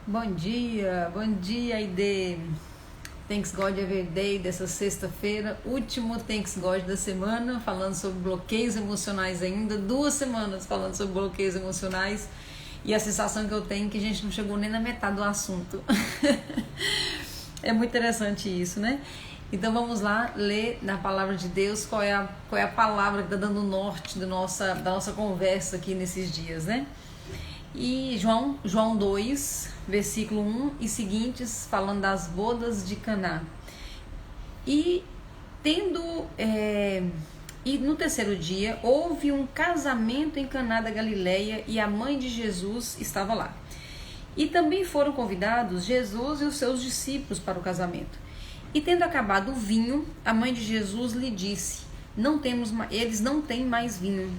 Bom dia, Aide. Thanks God Every Day dessa sexta-feira, último Thanks God da semana, falando sobre bloqueios emocionais ainda, 2 semanas falando sobre bloqueios emocionais, e a sensação que eu tenho é que a gente não chegou nem na metade do assunto. É muito interessante isso, né? Então vamos lá ler na palavra de Deus qual é a palavra que está dando o norte da nossa conversa aqui nesses dias, né? E João 2, versículo 1 e seguintes, falando das bodas de Caná. E no terceiro dia houve um casamento em Caná da Galileia e a mãe de Jesus estava lá. E também foram convidados Jesus e os seus discípulos para o casamento. E tendo acabado o vinho, a mãe de Jesus lhe disse: eles não têm mais vinho.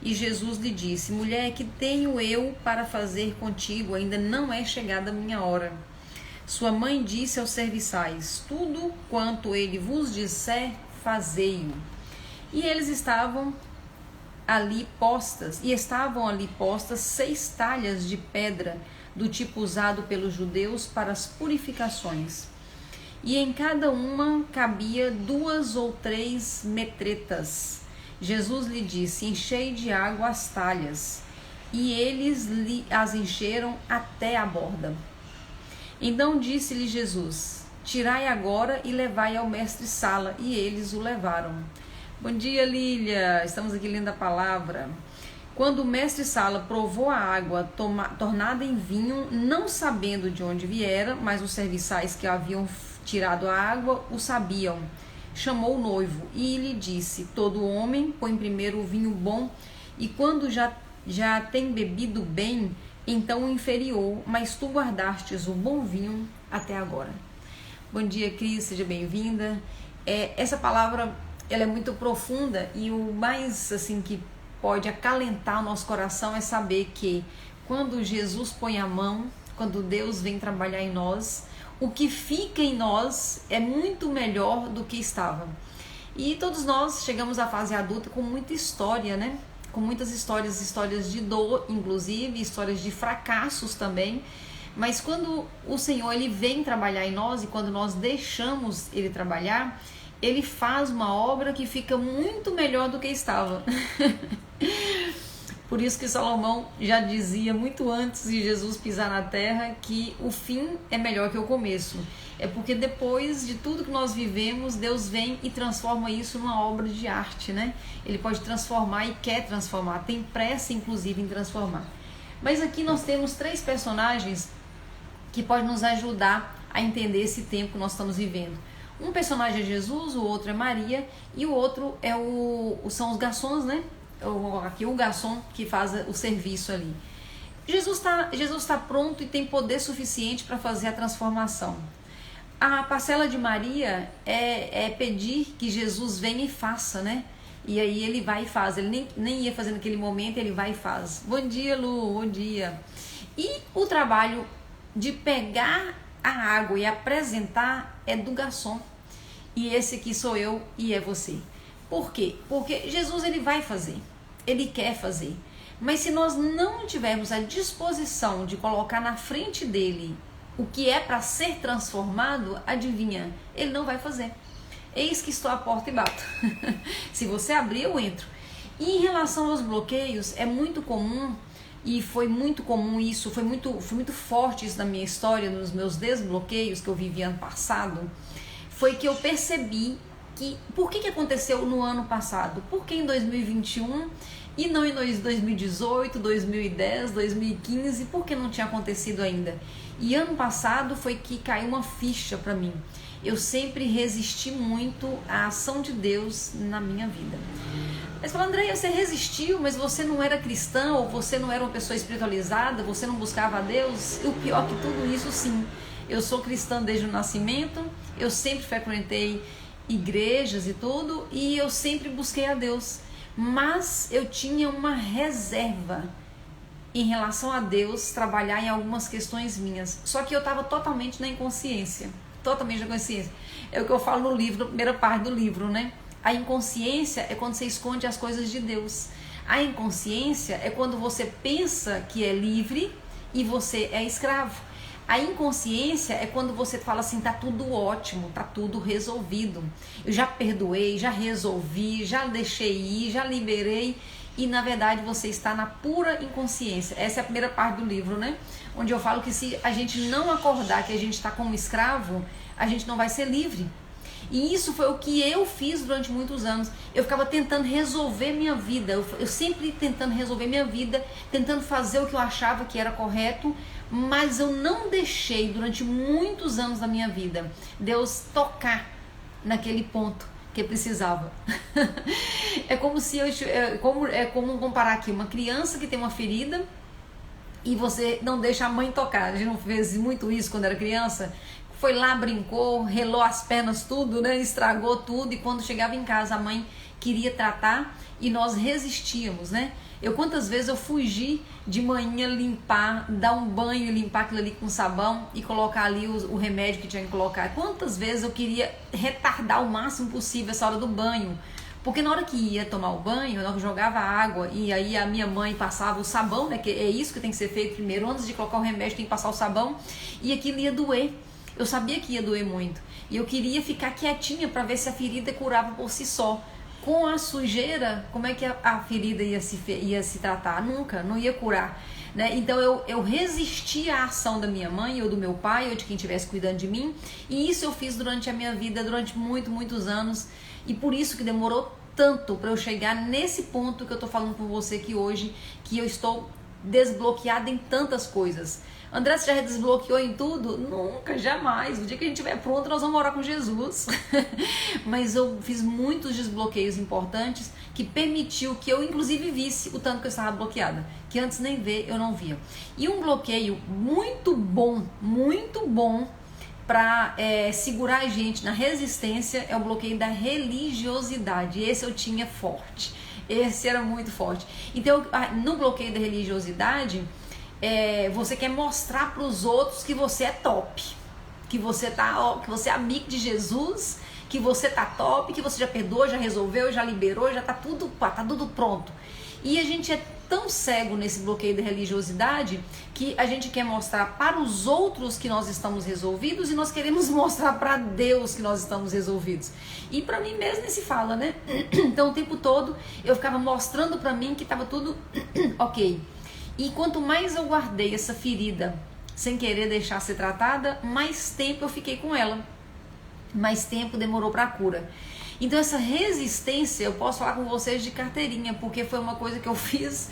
E Jesus lhe disse: mulher, que tenho eu para fazer contigo? Ainda não é chegada a minha hora. Sua mãe disse aos serviçais: tudo quanto ele vos disser, fazei-o. E estavam ali postas 6 talhas de pedra, do tipo usado pelos judeus para as purificações. E em cada uma cabia 2 ou 3 metretas. Jesus lhe disse: enchei de água as talhas. E eles as encheram até a borda. Então disse-lhe Jesus: tirai agora e levai ao mestre-sala. E eles o levaram. Bom dia, Lília. Estamos aqui lendo a palavra. Quando o mestre-sala provou a água tornada em vinho, não sabendo de onde viera, mas os serviçais que haviam tirado a água o sabiam, chamou o noivo e lhe disse: todo homem põe primeiro o vinho bom, e quando já tem bebido bem, então o inferior, mas tu guardastes o bom vinho até agora. Bom dia, Cris, seja bem-vinda. Essa palavra ela é muito profunda, e o mais assim que pode acalentar o nosso coração é saber que quando Jesus põe a mão, quando Deus vem trabalhar em nós, o que fica em nós é muito melhor do que estava. E todos nós chegamos à fase adulta com muita história, né? Com muitas histórias de dor, inclusive, histórias de fracassos também. Mas quando o Senhor ele vem trabalhar em nós, e quando nós deixamos Ele trabalhar, Ele faz uma obra que fica muito melhor do que estava. Por isso que Salomão já dizia muito antes de Jesus pisar na terra que o fim é melhor que o começo. É porque depois de tudo que nós vivemos, Deus vem e transforma isso numa obra de arte, né? Ele pode transformar e quer transformar, tem pressa inclusive em transformar. Mas aqui nós temos 3 personagens que podem nos ajudar a entender esse tempo que nós estamos vivendo. Um personagem é Jesus, o outro é Maria, e o outro são os garçons, né? Aqui o garçom que faz o serviço ali. Jesus está pronto e tem poder suficiente para fazer a transformação. A parcela de Maria é pedir que Jesus venha e faça, né? E aí ele vai e faz. Ele nem ia fazer naquele momento, ele vai e faz. Bom dia, Lu, bom dia. E o trabalho de pegar a água e apresentar é do garçom. E esse aqui sou eu e é você. Por quê? Porque Jesus ele vai fazer, ele quer fazer. Mas se nós não tivermos a disposição de colocar na frente dele o que é para ser transformado, adivinha? Ele não vai fazer. Eis que estou à porta e bato. Se você abrir, eu entro. E em relação aos bloqueios, é muito comum, e foi muito comum isso, foi muito forte isso na minha história, nos meus desbloqueios que eu vivi ano passado, foi que eu percebi que, por que aconteceu no ano passado? Por que em 2021 e não em 2018, 2010, 2015? Por que não tinha acontecido ainda? E ano passado foi que caiu uma ficha para mim. Eu sempre resisti muito à ação de Deus na minha vida. Mas fala, Andréia, você resistiu, mas você não era cristã, ou você não era uma pessoa espiritualizada, você não buscava a Deus? E o pior que tudo isso, sim. Eu sou cristã desde o nascimento, eu sempre frequentei igrejas e tudo, e eu sempre busquei a Deus. Mas eu tinha uma reserva em relação a Deus trabalhar em algumas questões minhas. Só que eu estava totalmente na inconsciência. Totalmente na consciência. É o que eu falo no livro, na primeira parte do livro, né? A inconsciência é quando você esconde as coisas de Deus. A inconsciência é quando você pensa que é livre e você é escravo. A inconsciência é quando você fala assim, tá tudo ótimo, tá tudo resolvido. Eu já perdoei, já resolvi, já deixei ir, já liberei. E na verdade você está na pura inconsciência. Essa é a primeira parte do livro, né? Onde eu falo que se a gente não acordar que a gente está como escravo, a gente não vai ser livre. E isso foi o que eu fiz durante muitos anos. Eu ficava tentando resolver minha vida. Eu sempre tentando resolver minha vida, tentando fazer o que eu achava que era correto, mas eu não deixei durante muitos anos da minha vida Deus tocar naquele ponto que precisava. É como comparar aqui uma criança que tem uma ferida e você não deixa a mãe tocar. A gente não fez muito isso quando era criança. Foi lá, brincou, relou as pernas tudo, né? Estragou tudo, e quando chegava em casa a mãe queria tratar e nós resistíamos, né? Quantas vezes eu fugi de manhã limpar, dar um banho, limpar aquilo ali com sabão e colocar ali o remédio que tinha que colocar. Quantas vezes eu queria retardar o máximo possível essa hora do banho, porque na hora que ia tomar o banho, eu jogava água e aí a minha mãe passava o sabão, né? Que é isso que tem que ser feito primeiro, antes de colocar o remédio tem que passar o sabão, e aquilo ia doer. Eu sabia que ia doer muito e eu queria ficar quietinha para ver se a ferida curava por si só. Com a sujeira, como é que a ferida ia se tratar? Nunca, não ia curar, né? Então eu resisti à ação da minha mãe ou do meu pai ou de quem estivesse cuidando de mim, e isso eu fiz durante a minha vida, durante muitos anos, e por isso que demorou tanto para eu chegar nesse ponto que eu tô falando com você aqui hoje, que eu estou desbloqueada em tantas coisas. André, você já desbloqueou em tudo? Nunca, jamais. O dia que a gente estiver pronto, nós vamos orar com Jesus. Mas eu fiz muitos desbloqueios importantes que permitiu que eu, inclusive, visse o tanto que eu estava bloqueada. Que antes nem ver, eu não via. E um bloqueio muito bom para segurar a gente na resistência é o bloqueio da religiosidade. Esse eu tinha forte. Esse era muito forte. Então, no bloqueio da religiosidade, você quer mostrar para os outros que você é top, que você é amigo de Jesus, que você tá top, que você já perdoou, já resolveu, já liberou, já tá tudo pronto. E a gente é tão cego nesse bloqueio da religiosidade que a gente quer mostrar para os outros que nós estamos resolvidos e nós queremos mostrar para Deus que nós estamos resolvidos. E para mim mesmo nem se fala, né? Então o tempo todo eu ficava mostrando para mim que estava tudo ok. E quanto mais eu guardei essa ferida sem querer deixar ser tratada, mais tempo eu fiquei com ela. Mais tempo demorou para a cura. Então essa resistência eu posso falar com vocês de carteirinha, porque foi uma coisa que eu fiz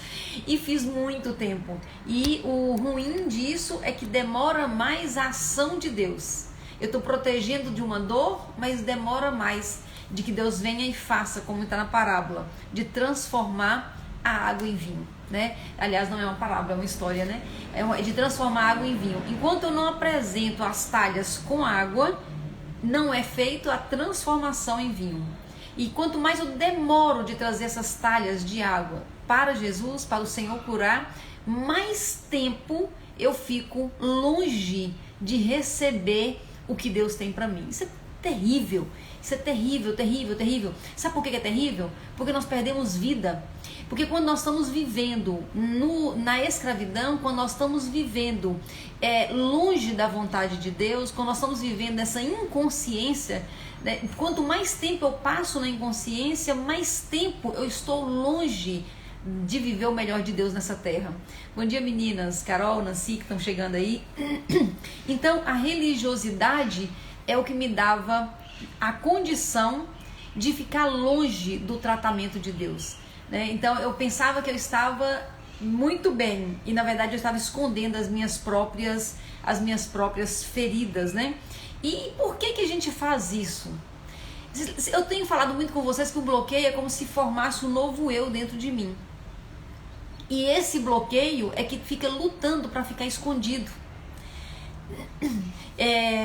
e fiz muito tempo. E o ruim disso é que demora mais a ação de Deus. Eu estou protegendo de uma dor, mas demora mais de que Deus venha e faça, como está na parábola, de transformar a água em vinho, né? Aliás, não é uma parábola, é uma história, né? É de transformar a água em vinho. Enquanto eu não apresento as talhas com água, não é feito a transformação em vinho. E quanto mais eu demoro de trazer essas talhas de água para Jesus, para o Senhor curar, mais tempo eu fico longe de receber o que Deus tem para mim. Isso é terrível. Isso é terrível, terrível, terrível. Sabe por que é terrível? Porque nós perdemos vida. Porque quando nós estamos vivendo na escravidão, quando nós estamos vivendo longe da vontade de Deus, quando nós estamos vivendo essa inconsciência, né, quanto mais tempo eu passo na inconsciência, mais tempo eu estou longe de viver o melhor de Deus nessa terra. Bom dia, meninas, Carol, Nancy, que estão chegando aí. Então, a religiosidade é o que me dava a condição de ficar longe do tratamento de Deus, né? Então eu pensava que eu estava muito bem e na verdade eu estava escondendo as minhas próprias feridas, né? E por que a gente faz isso? Eu tenho falado muito com vocês que o bloqueio é como se formasse um novo eu dentro de mim. E esse bloqueio é que fica lutando para ficar escondido.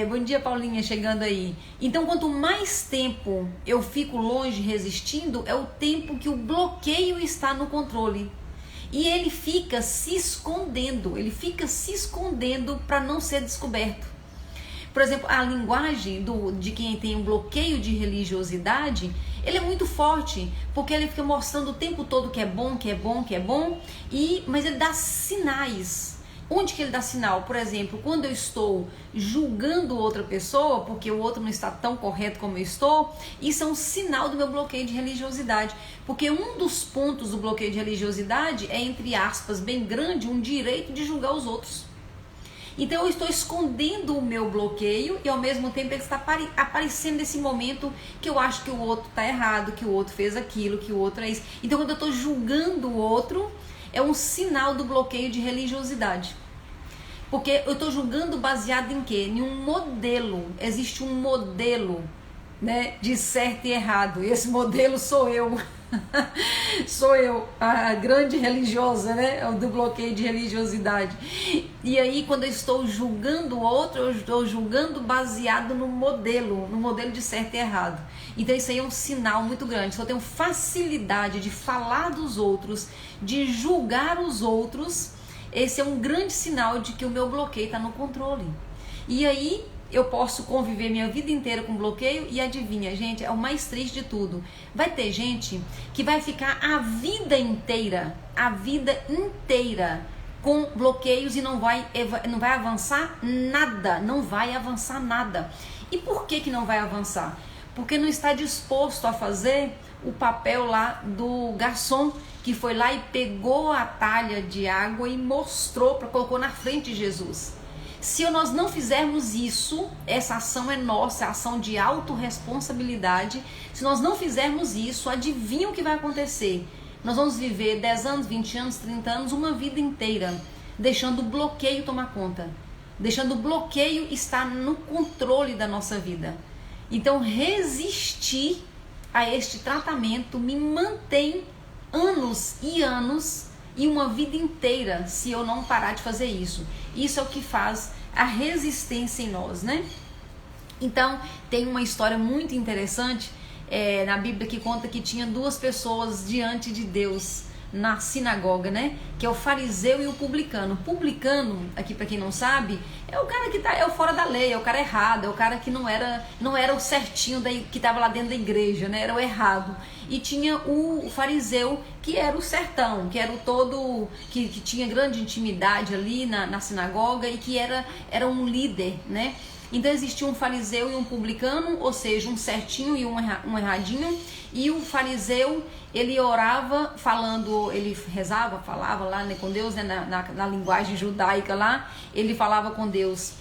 Bom dia, Paulinha, chegando aí. Então, quanto mais tempo eu fico longe resistindo, é o tempo que o bloqueio está no controle. E ele fica se escondendo para não ser descoberto. Por exemplo, a linguagem de quem tem um bloqueio de religiosidade, ele é muito forte, porque ele fica mostrando o tempo todo que é bom, que é bom, que é bom, mas ele dá sinais Onde que ele dá sinal? Por exemplo, quando eu estou julgando outra pessoa, porque o outro não está tão correto como eu estou, isso é um sinal do meu bloqueio de religiosidade. Porque um dos pontos do bloqueio de religiosidade é, entre aspas, bem grande, um direito de julgar os outros. Então eu estou escondendo o meu bloqueio e ao mesmo tempo ele está aparecendo nesse momento que eu acho que o outro está errado, que o outro fez aquilo, que o outro é isso. Então quando eu estou julgando o outro, é um sinal do bloqueio de religiosidade. Porque eu estou julgando baseado em quê? Em um modelo. Existe um modelo, né, de certo e errado. E esse modelo sou eu. Sou eu, a grande religiosa, né, do bloqueio de religiosidade. E aí quando eu estou julgando o outro, eu estou julgando baseado no modelo de certo e errado. Então isso aí é um sinal muito grande. Se eu tenho facilidade de falar dos outros, de julgar os outros, esse é um grande sinal de que o meu bloqueio está no controle. E aí eu posso conviver minha vida inteira com bloqueio e adivinha, gente, é o mais triste de tudo. Vai ter gente que vai ficar a vida inteira com bloqueios e não vai avançar nada, não vai avançar nada. E por que não vai avançar? Porque não está disposto a fazer o papel lá do garçom, que foi lá e pegou a talha de água e colocou na frente de Jesus. Se nós não fizermos isso, essa ação é nossa, a ação de autorresponsabilidade. Se nós não fizermos isso, adivinha o que vai acontecer? Nós vamos viver 10 anos, 20 anos, 30 anos, uma vida inteira, deixando o bloqueio tomar conta, deixando o bloqueio estar no controle da nossa vida. Então, resistir a este tratamento me mantém anos e anos e uma vida inteira se eu não parar de fazer isso. Isso é o que faz a resistência em nós, né? Então, tem uma história muito interessante na Bíblia que conta que tinha duas pessoas diante de Deus na sinagoga, né? Que é o fariseu e o publicano. O publicano, aqui para quem não sabe, é o cara que é o fora da lei, é o cara errado, é o cara que não era o certinho que estava lá dentro da igreja, né? Era o errado. E tinha o fariseu, que era o certão, que era o todo, que tinha grande intimidade ali na sinagoga e que era um líder, né? Então existia um fariseu e um publicano, ou seja, um certinho e um erradinho. E o fariseu, ele orava falando, ele rezava, falava lá, né, com Deus, né, na linguagem judaica lá, ele falava com Deus.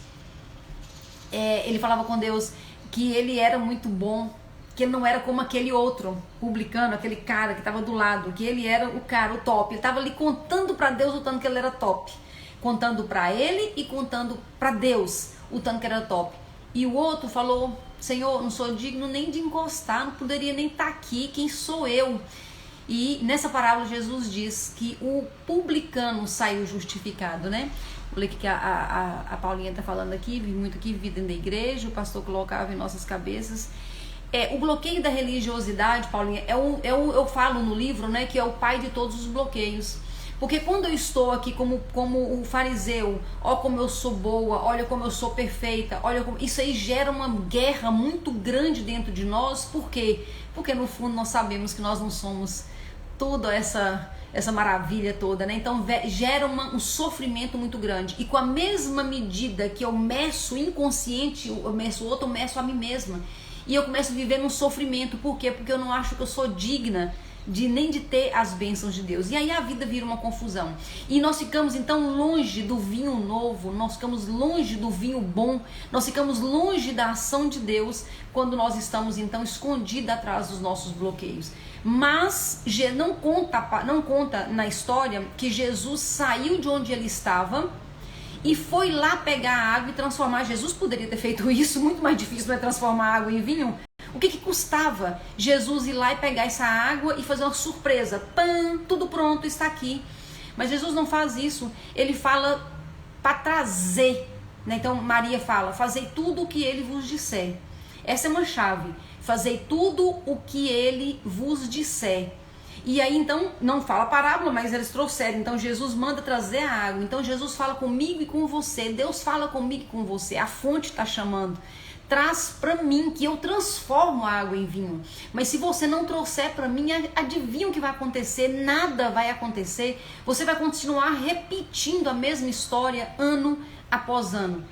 Ele falava com Deus que ele era muito bom, que ele não era como aquele outro publicano, aquele cara que estava do lado, que ele era o cara, o top. Ele estava ali contando para Deus o tanto que ele era top, contando para ele e contando para Deus o tanto que era top. E o outro falou: Senhor, não sou digno nem de encostar, não poderia nem estar aqui, quem sou eu? E nessa parábola Jesus diz que o publicano saiu justificado, né? Olha o que a Paulinha está falando aqui, vi muito aqui, vida da igreja, o pastor colocava em nossas cabeças. O bloqueio da religiosidade, Paulinha, eu falo no livro, né, que é o pai de todos os bloqueios. Porque quando eu estou aqui como o fariseu, ó como eu sou boa, olha como eu sou perfeita, isso aí gera uma guerra muito grande dentro de nós. Por quê? Porque no fundo nós sabemos que nós não somos toda essa maravilha toda, né? Então gera um sofrimento muito grande. E com a mesma medida que eu meço inconsciente, eu meço o outro, eu meço a mim mesma. E eu começo a viver num sofrimento. Por quê? Porque eu não acho que eu sou digna nem de ter as bênçãos de Deus. E aí a vida vira uma confusão. E nós ficamos então longe do vinho novo, nós ficamos longe do vinho bom, nós ficamos longe da ação de Deus quando nós estamos então escondidos atrás dos nossos bloqueios. Mas não conta na história que Jesus saiu de onde ele estava e foi lá pegar a água e transformar. Jesus poderia ter feito isso, muito mais difícil, não é transformar água em vinho. O que custava Jesus ir lá e pegar essa água e fazer uma surpresa? Pam, tudo pronto, está aqui. Mas Jesus não faz isso, ele fala para trazer, né? Então Maria fala: fazei tudo o que ele vos disser. Essa é uma chave, fazei tudo o que ele vos disser. E aí então, não fala parábola, mas eles trouxeram. Então Jesus manda trazer a água. Então Jesus fala comigo e com você, Deus fala comigo e com você, a fonte está chamando. traz para mim, que eu transformo a água em vinho. Mas se você não trouxer para mim, adivinha o que vai acontecer? Nada vai acontecer. Você vai continuar repetindo a mesma história ano após ano.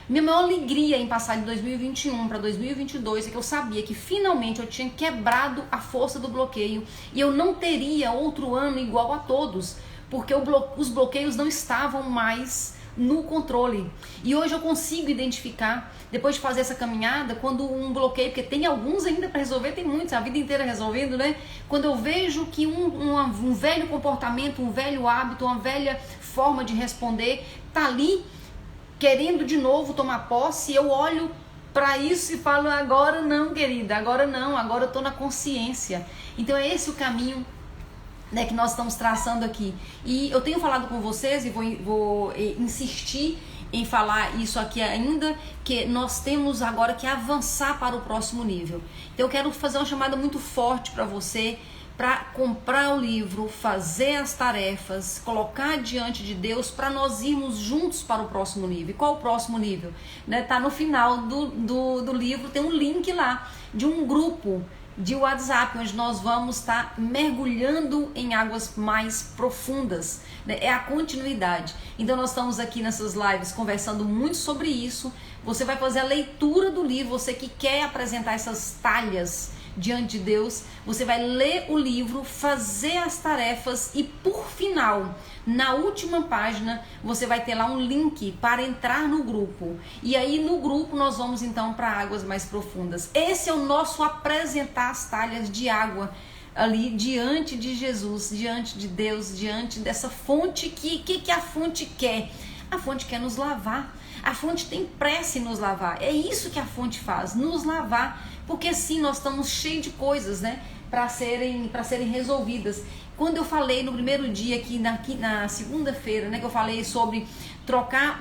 Minha maior alegria em passar de 2021 para 2022 é que eu sabia que finalmente eu tinha quebrado a força do bloqueio e eu não teria outro ano igual a todos, porque os bloqueios não estavam mais no controle. E hoje eu consigo identificar, depois de fazer essa caminhada, quando um bloqueio, porque tem alguns ainda para resolver, tem muitos, a vida inteira resolvendo, né? Quando eu vejo que um velho comportamento, um velho hábito, uma velha forma de responder tá ali querendo de novo tomar posse, eu olho para isso e falo, agora não, querida, agora não, agora eu tô na consciência. Então é esse o caminho, né, que nós estamos traçando aqui. E eu tenho falado com vocês e vou insistir em falar isso aqui ainda, que nós temos agora que avançar para o próximo nível. Então eu quero fazer uma chamada muito forte para você, para comprar o livro, fazer as tarefas, colocar diante de Deus para nós irmos juntos para o próximo nível. E qual o próximo nível? Né, tá no final do livro, tem um link lá de um grupo de WhatsApp, onde nós vamos estar mergulhando em águas mais profundas, né? É a continuidade. Então nós estamos aqui nessas lives conversando muito sobre isso. Você vai fazer a leitura do livro, você que quer apresentar essas talhas diante de Deus, você vai ler o livro, fazer as tarefas e por final, na última página, você vai ter lá um link para entrar no grupo. E aí no grupo nós vamos então para águas mais profundas. Esse é o nosso apresentar as talhas de água ali diante de Jesus, diante de Deus, diante dessa fonte que a fonte quer. A fonte quer nos lavar. A fonte tem pressa em nos lavar. É isso que a fonte faz, nos lavar. Porque sim, nós estamos cheios de coisas, né, para serem resolvidas. Quando eu falei no primeiro dia aqui na segunda-feira, né, que eu falei sobre trocar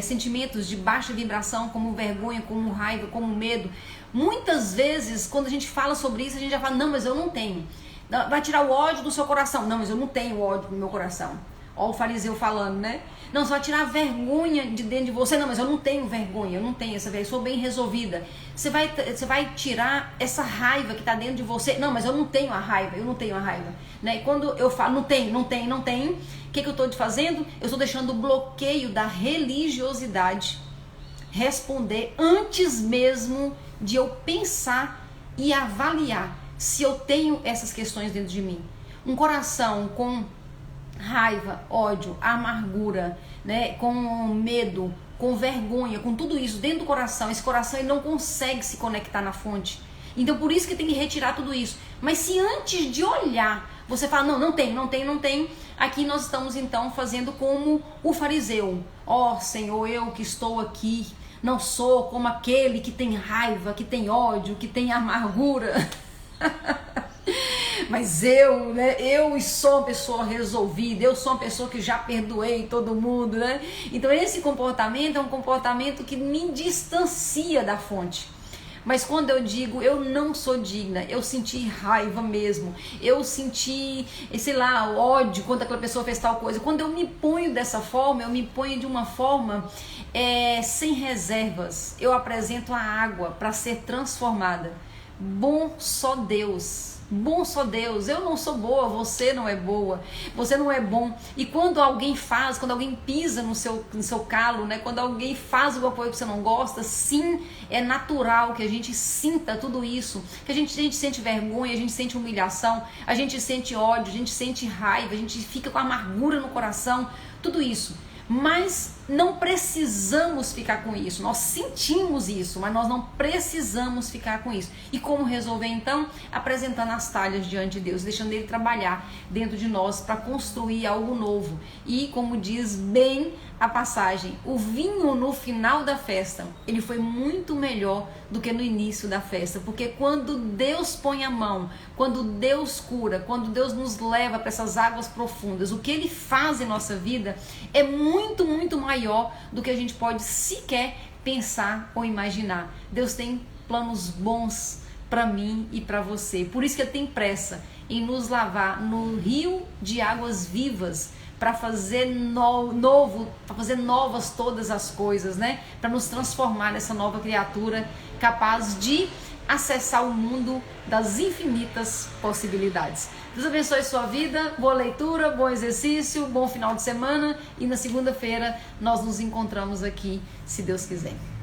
sentimentos de baixa vibração, como vergonha, como raiva, como medo. Muitas vezes, quando a gente fala sobre isso, a gente já fala, não, mas eu não tenho. Vai tirar o ódio do seu coração. Não, mas eu não tenho ódio no meu coração. Ó o fariseu falando, né? Não, você vai tirar a vergonha de dentro de você. Não, mas eu não tenho vergonha, eu não tenho essa vergonha, eu sou bem resolvida. Você vai tirar essa raiva que está dentro de você. Não, mas eu não tenho a raiva, eu não tenho a raiva. Né? E quando eu falo não tenho, o que eu estou fazendo? Eu estou deixando o bloqueio da religiosidade responder antes mesmo de eu pensar e avaliar se eu tenho essas questões dentro de mim. Um coração com raiva, ódio, amargura, né, com medo, com vergonha, com tudo isso dentro do coração, esse coração ele não consegue se conectar na fonte. Então por isso que tem que retirar tudo isso. Mas se antes de olhar você fala, não tem, aqui nós estamos então fazendo como o fariseu. Ó Senhor, eu que estou aqui não sou como aquele que tem raiva, que tem ódio, que tem amargura. Mas eu sou uma pessoa resolvida, eu sou uma pessoa que já perdoei todo mundo, né? Então esse comportamento é um comportamento que me distancia da fonte. Mas quando eu digo eu não sou digna, eu senti raiva mesmo, eu senti, sei lá, ódio quando aquela pessoa fez tal coisa. Quando eu me ponho dessa forma, eu me ponho de uma forma sem reservas. Eu apresento a água para ser transformada. Bom só Deus. Bom só Deus, eu não sou boa, você não é boa, você não é bom. E quando alguém pisa no seu calo, né? Quando alguém faz alguma coisa que você não gosta, sim, é natural que a gente sinta tudo isso, que a gente sente vergonha, a gente sente humilhação, a gente sente ódio, a gente sente raiva, a gente fica com amargura no coração, tudo isso. Mas não precisamos ficar com isso, nós sentimos isso, mas nós não precisamos ficar com isso. E como resolver então? Apresentando as talhas diante de Deus, deixando Ele trabalhar dentro de nós para construir algo novo. E como diz bem a passagem, o vinho no final da festa, ele foi muito melhor do que no início da festa, porque quando Deus põe a mão, quando Deus cura, quando Deus nos leva para essas águas profundas, o que Ele faz em nossa vida é muito, muito maior do que a gente pode sequer pensar ou imaginar. Deus tem planos bons para mim e para você. Por isso que Ele tem pressa em nos lavar no rio de águas vivas, para fazer para fazer novas todas as coisas, né? Para nos transformar nessa nova criatura capaz de acessar o mundo das infinitas possibilidades. Deus abençoe sua vida, boa leitura, bom exercício, bom final de semana, e na segunda-feira nós nos encontramos aqui, se Deus quiser.